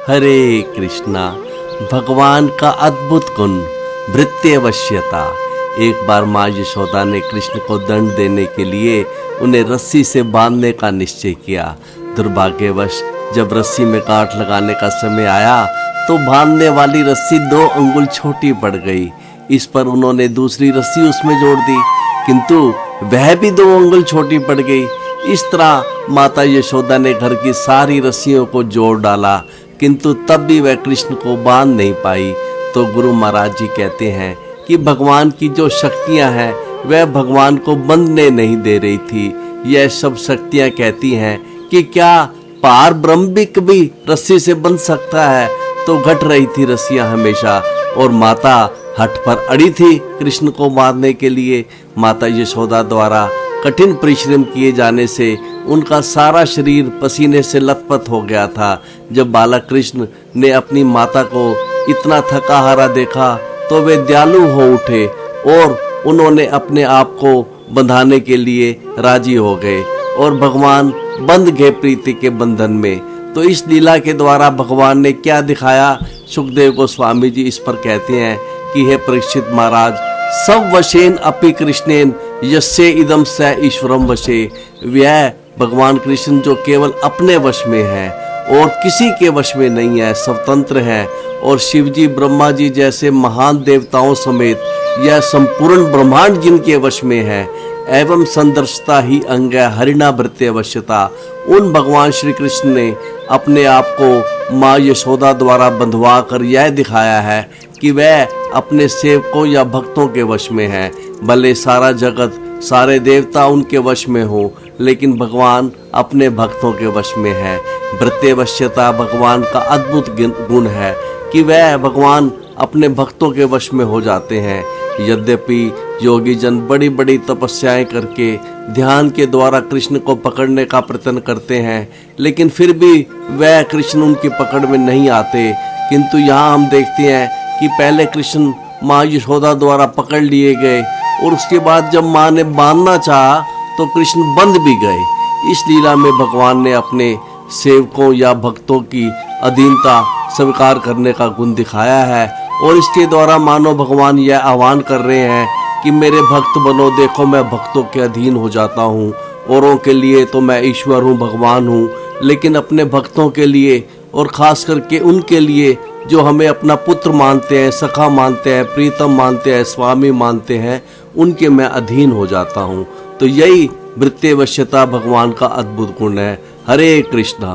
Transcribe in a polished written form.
हरे कृष्णा। भगवान का अद्भुत गुण भृत्यवश्यता। एक बार माँ यशोदा ने कृष्ण को दंड देने के लिए उन्हें रस्सी से बांधने का निश्चय किया। दुर्भाग्यवश जब रस्सी में गांठ लगाने का समय आया तो बांधने वाली रस्सी 2 अंगुल छोटी पड़ गई। इस पर उन्होंने दूसरी रस्सी उसमें जोड़ दी, किंतु वह भी 2 अंगुल छोटी पड़ गई। इस तरह माता यशोदा ने घर की सारी रस्सियों को जोड़ डाला, किंतु तब भी वह कृष्ण को बांध नहीं पाई। तो गुरु महाराज जी कहते हैं कि भगवान की जो शक्तियां हैं वह भगवान को बंधने नहीं दे रही थी। यह सब शक्तियां कहती हैं कि क्या पार ब्रह्म भी कभी रस्सी से बंध सकता है। तो घट रही थी रस्सियां हमेशा, और माता हठ पर अड़ी थी कृष्ण को बांधने के लिए। माता यशोदा द्वारा कठिन परिश्रम किए जाने से उनका सारा शरीर पसीने से लथपथ हो गया था। जब बालक कृष्ण ने अपनी माता को इतना थका हारा देखा तो वे दयालु हो उठे और उन्होंने अपने आप को बंधाने के लिए राजी हो गए और भगवान बंध गए प्रीति के बंधन में। तो इस लीला के द्वारा भगवान ने क्या दिखाया, सुखदेव गोस्वामी जी इस पर कहते हैं कि हे परीक्षित महाराज, सब वशेन अपि कृष्णेन यस्य इदम स ईश्वरम वशे। वह भगवान कृष्ण जो केवल अपने वश में है और किसी के वश में नहीं है, स्वतंत्र है। और शिव जी, ब्रह्मा जी जैसे महान देवताओं समेत यह संपूर्ण ब्रह्मांड जिनके वश में है। एवं संदर्शता ही अंग हरिणा भृत्यवश्यता। उन भगवान श्री कृष्ण ने अपने आप को माँ यशोदा द्वारा बंधवा कर यह दिखाया है कि वह अपने सेवकों या भक्तों के वश में है। भले सारा जगत, सारे देवता उनके वश में हो, लेकिन भगवान अपने भक्तों के वश में है। भृत्यवश्यता भगवान का अद्भुत गुण है कि वह भगवान अपने भक्तों के वश में हो जाते हैं। यद्यपि योगी जन बड़ी बड़ी तपस्याएं करके ध्यान के द्वारा कृष्ण को पकड़ने का प्रयत्न करते हैं, लेकिन फिर भी वह कृष्ण उनकी पकड़ में नहीं आते। किंतु यहाँ हम देखते हैं कि पहले कृष्ण माँ यशोदा द्वारा पकड़ लिए गए और उसके बाद जब माँ ने बांधना चाहा तो कृष्ण बंध भी गए। इस लीला में भगवान ने अपने सेवकों या भक्तों की अधीनता स्वीकार करने का गुण दिखाया है और इसके द्वारा मानो भगवान यह आह्वान कर रहे हैं कि मेरे भक्त बनो, देखो मैं भक्तों के अधीन हो जाता हूँ। औरों के लिए तो मैं ईश्वर हूँ, भगवान हूँ, लेकिन अपने भक्तों के लिए और खास करके उनके लिए जो हमें अपना पुत्र मानते हैं, सखा मानते हैं, प्रीतम मानते हैं, स्वामी मानते हैं, उनके मैं अधीन हो जाता हूँ। तो यही भृत्यवश्यता भगवान का अद्भुत गुण है। हरे कृष्णा।